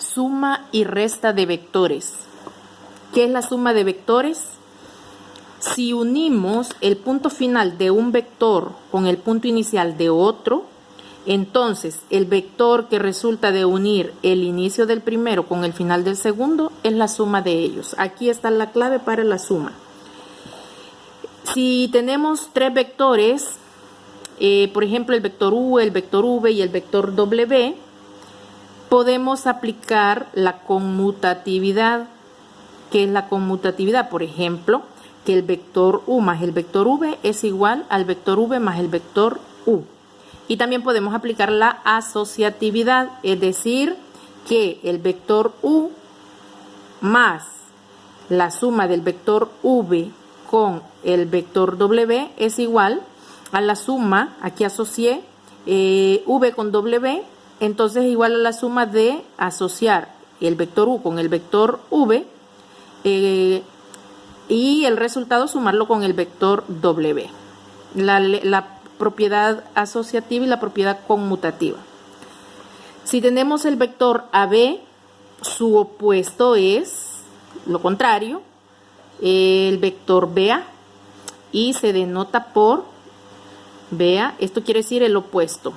Suma y resta de vectores. ¿Qué es la suma de vectores? Si unimos el punto final de un vector con el punto inicial de otro, entonces el vector que resulta de unir el inicio del primero con el final del segundo es la suma de ellos. Aquí está la clave para la suma. Si tenemos tres vectores, por ejemplo el vector U, el vector V y el vector W, podemos aplicar la conmutatividad. ¿Qué es la conmutatividad? Por ejemplo, que el vector U más el vector V es igual al vector V más el vector U. Y también podemos aplicar la asociatividad, es decir, que el vector U más la suma del vector V con el vector W es igual a la suma, aquí asocié V con W, entonces es igual a la suma de asociar el vector U con el vector V y el resultado sumarlo con el vector W. La propiedad asociativa y la propiedad conmutativa. Si tenemos el vector AB, su opuesto es lo contrario, el vector BA, y se denota por BA. Esto quiere decir el opuesto.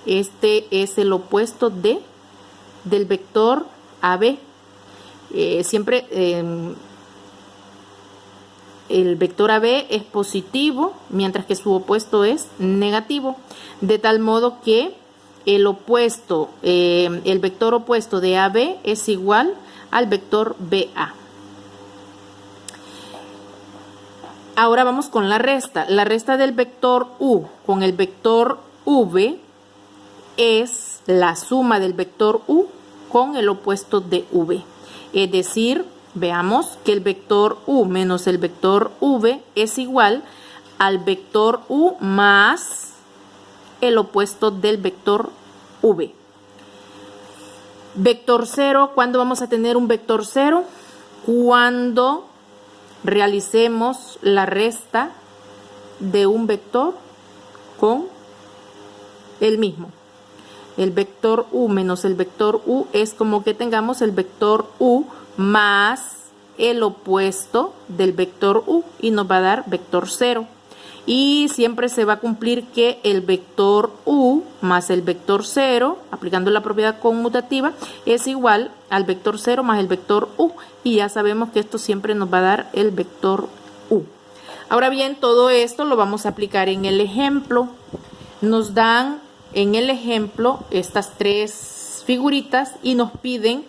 Este es el opuesto del vector AB. Siempre el vector AB es positivo, mientras que su opuesto es negativo, de tal modo que el opuesto, el vector opuesto de AB es igual al vector BA. Ahora vamos con la resta. La resta del vector U con el vector V es la suma del vector U con el opuesto de V. Es decir, veamos que el vector U menos el vector V es igual al vector U más el opuesto del vector V. Vector 0, ¿cuándo vamos a tener un vector 0? Cuando realicemos la resta de un vector con el mismo. El vector U menos el vector U es como que tengamos el vector U más el opuesto del vector U y nos va a dar vector 0. Y siempre se va a cumplir que el vector U más el vector 0, aplicando la propiedad conmutativa, es igual al vector 0 más el vector U. Y ya sabemos que esto siempre nos va a dar el vector U. Ahora bien, todo esto lo vamos a aplicar en el ejemplo. Nos dan en el ejemplo estas tres figuritas y nos piden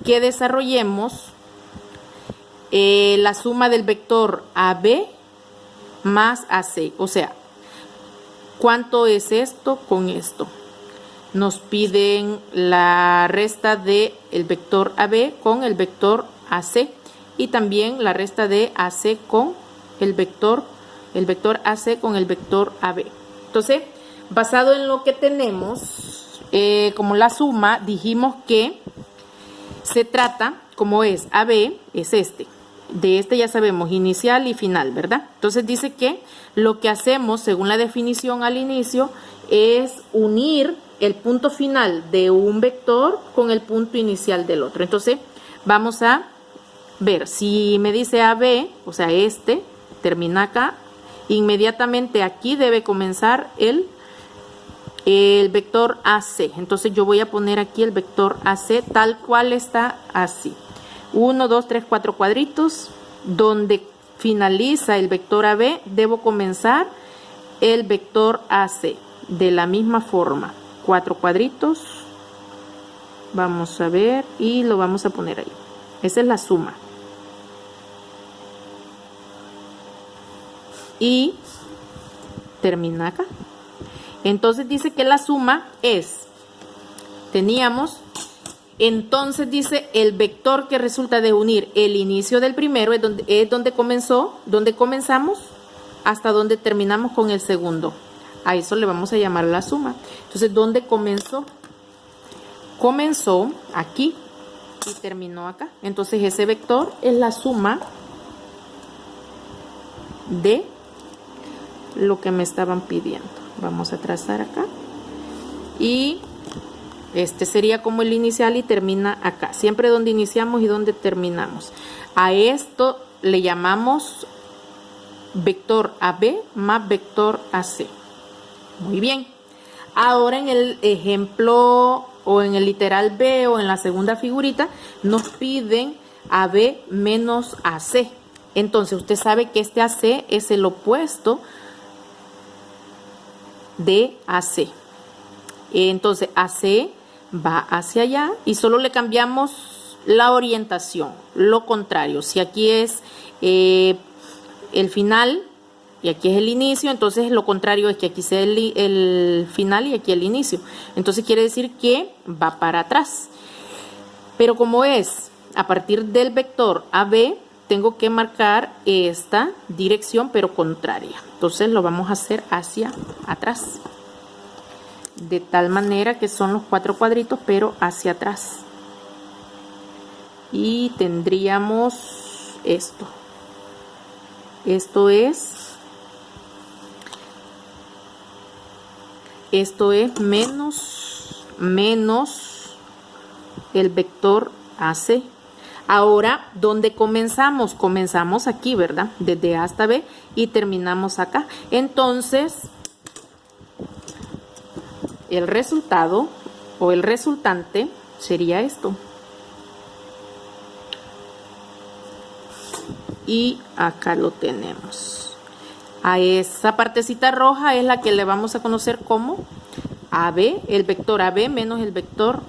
que desarrollemos la suma del vector AB más AC. O sea, ¿cuánto es esto con esto? Nos piden la resta del vector AB con el vector AC y también la resta de AC con el vector AC con el vector AB. Entonces, basado en lo que tenemos, como la suma, dijimos que se trata, como es AB, es este. De este ya sabemos inicial y final, ¿verdad? Entonces dice que lo que hacemos, según la definición al inicio, es unir el punto final de un vector con el punto inicial del otro. Entonces, vamos a ver, si me dice AB, o sea, este, termina acá, inmediatamente aquí debe comenzar el vector AC. Entonces yo voy a poner aquí el vector AC tal cual está así. 1, 2, 3, 4 cuadritos. Donde finaliza el vector AB, debo comenzar el vector AC. De la misma forma. 4 cuadritos. Vamos a ver y lo vamos a poner ahí. Esa es la suma. Y termina acá. Entonces dice que la suma es, teníamos, entonces dice el vector que resulta de unir el inicio del primero es donde comenzamos hasta donde terminamos con el segundo. A eso le vamos a llamar la suma. Entonces, ¿dónde comenzó? Comenzó aquí y terminó acá. Entonces ese vector es la suma de lo que me estaban pidiendo. Vamos a trazar acá y Este sería como el inicial y termina acá. Siempre donde iniciamos y donde terminamos. A esto le llamamos vector AB más vector AC. Muy bien. Ahora en el ejemplo o en el literal B o en la segunda figurita nos piden AB menos AC. Entonces usted sabe que este AC es el opuesto de AC. Entonces AC va hacia allá y solo le cambiamos la orientación, lo contrario. Si aquí es el final y aquí es el inicio, entonces lo contrario es que aquí sea el final y aquí el inicio. Entonces quiere decir que va para atrás. Pero como es a partir del vector AB, tengo que marcar esta dirección pero contraria. Entonces lo vamos a hacer hacia atrás. De tal manera que son los 4 cuadritos pero hacia atrás. Y tendríamos esto. Esto es menos el vector AC. Ahora, ¿dónde comenzamos? Comenzamos aquí, ¿verdad? Desde A hasta B y terminamos acá. Entonces, el resultado o el resultante sería esto. Y acá lo tenemos. A esa partecita roja es la que le vamos a conocer como AB, el vector AB menos el vector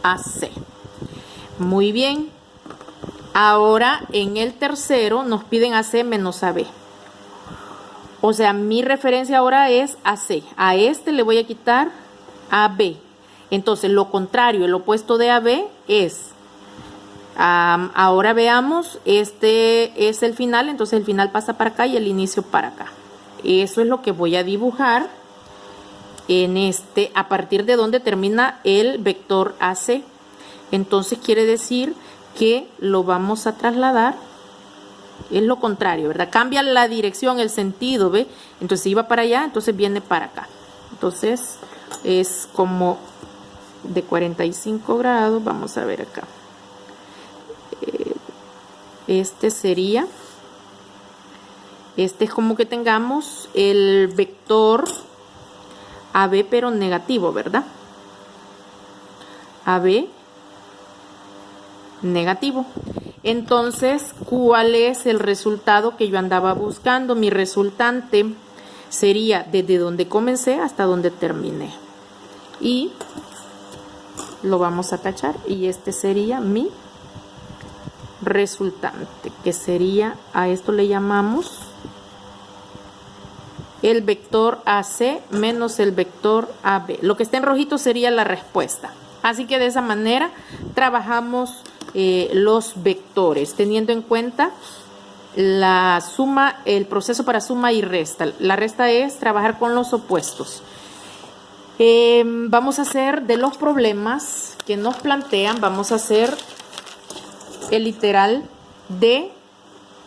AC. Muy bien. Ahora en el tercero nos piden AC menos AB. O sea, mi referencia ahora es AC. A este le voy a quitar AB. Entonces lo contrario, el opuesto de AB es... ahora veamos, este es el final, entonces el final pasa para acá y el inicio para acá. Eso es lo que voy a dibujar en este, a partir de donde termina el vector AC. Entonces quiere decir que lo vamos a trasladar, es lo contrario, ¿verdad? Cambia la dirección, el sentido, ¿ve? Entonces iba para allá, entonces viene para acá. Entonces es como de 45 grados, vamos a ver acá. Este sería, este es como que tengamos el vector AB pero negativo, ¿verdad? AB negativo. Entonces, ¿cuál es el resultado que yo andaba buscando? Mi resultante sería desde donde comencé hasta donde terminé. Y lo vamos a tachar y este sería mi resultante, que sería, a esto le llamamos el vector AC menos el vector AB. Lo que está en rojito sería la respuesta. Así que de esa manera trabajamos los vectores, teniendo en cuenta la suma, el proceso para suma y resta. La resta es trabajar con los opuestos. Vamos a hacer de los problemas que nos plantean, vamos a hacer el literal D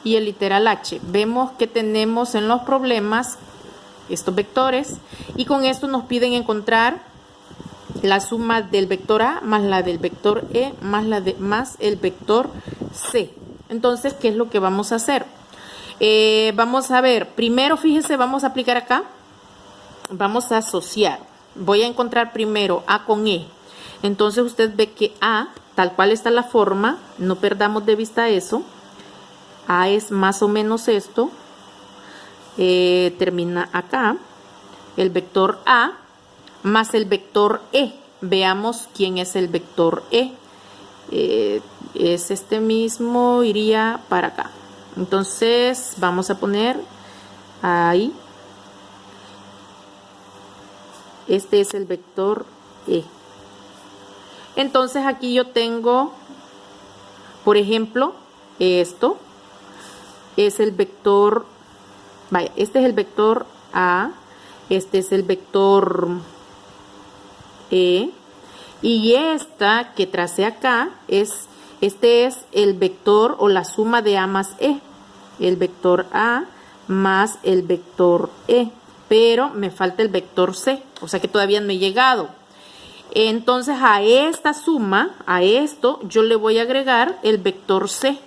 y el literal H. Vemos que tenemos en los problemas estos vectores y con esto nos piden encontrar la suma del vector A más la del vector E más el vector C. Entonces, ¿qué es lo que vamos a hacer? Vamos a ver, primero fíjese, vamos a aplicar acá, vamos a asociar. Voy a encontrar primero A con E. Entonces usted ve que A, tal cual está la forma, no perdamos de vista eso. A es más o menos esto. Termina acá. El vector A más el vector E. Veamos quién es el vector E. Es este mismo, iría para acá. Entonces vamos a poner ahí. Este es el vector E. Entonces aquí yo tengo, por ejemplo, esto es el vector, vaya, este es el vector A, este es el vector E, y esta que tracé acá este es el vector o la suma de A más E, el vector A más el vector E, pero me falta el vector C, o sea que todavía no he llegado. Entonces a esta suma, a esto, yo le voy a agregar el vector C.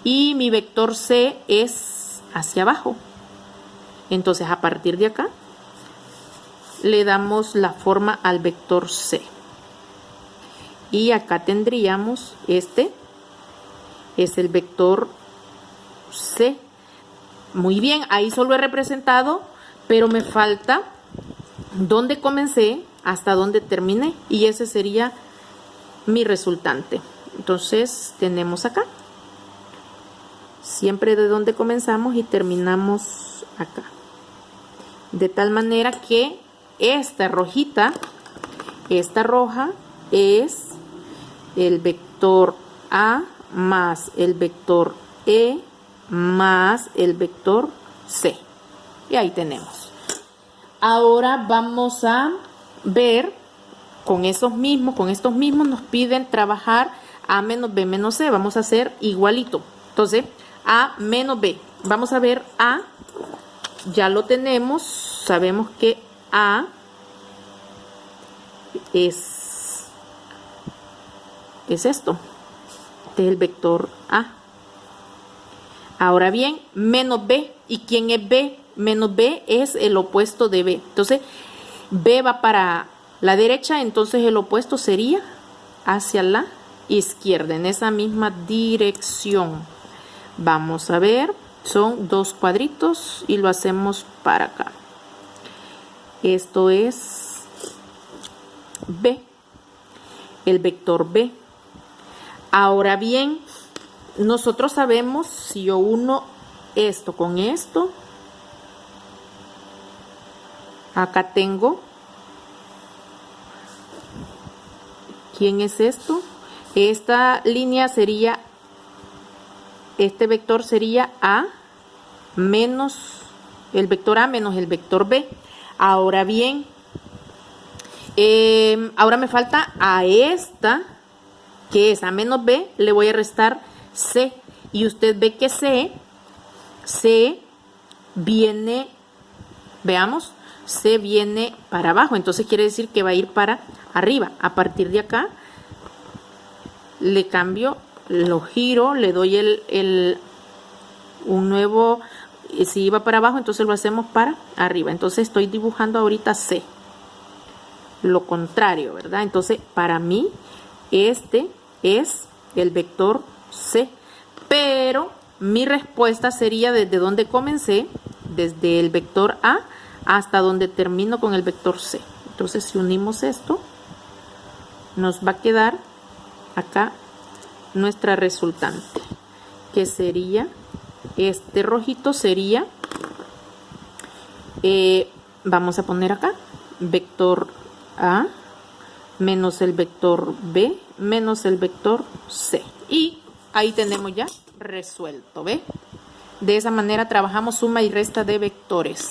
Y mi vector C es hacia abajo. Entonces a partir de acá, le damos la forma al vector C. Y acá tendríamos este, es el vector C. Muy bien, ahí solo he representado, pero me falta dónde comencé hasta dónde terminé. Y ese sería mi resultante. Entonces tenemos acá. Siempre de donde comenzamos y terminamos acá. De tal manera que esta rojita, esta roja es el vector A más el vector E más el vector C. Y ahí tenemos. Ahora vamos a ver con estos mismos nos piden trabajar A menos B menos C. Vamos a hacer igualito. Entonces, A menos B. Vamos a ver A. Ya lo tenemos. Sabemos que A es esto. Este es el vector A. Ahora bien, menos B. ¿Y quién es B? Menos B es el opuesto de B. Entonces, B va para la derecha, entonces el opuesto sería hacia la izquierda, en esa misma dirección. Vamos a ver, son dos cuadritos y lo hacemos para acá. Esto es B, el vector B. Ahora bien, nosotros sabemos, si yo uno esto con esto, acá tengo, ¿quién es esto? Esta línea sería, este vector sería A menos el vector A menos el vector B. Ahora bien, ahora me falta a esta, que es A menos B, le voy a restar C. Y usted ve que C viene, veamos, C viene para abajo. Entonces quiere decir que va a ir para arriba. A partir de acá, le cambio, lo giro, le doy un nuevo, si iba para abajo, entonces lo hacemos para arriba. Entonces estoy dibujando ahorita C. Lo contrario, ¿verdad? Entonces, para mí, este es el vector C. Pero mi respuesta sería desde donde comencé, desde el vector A hasta donde termino con el vector C. Entonces, si unimos esto, nos va a quedar acá nuestra resultante, que sería, este rojito sería, vamos a poner acá, vector A menos el vector B menos el vector C. Y ahí tenemos ya resuelto, ¿ve? De esa manera trabajamos suma y resta de vectores.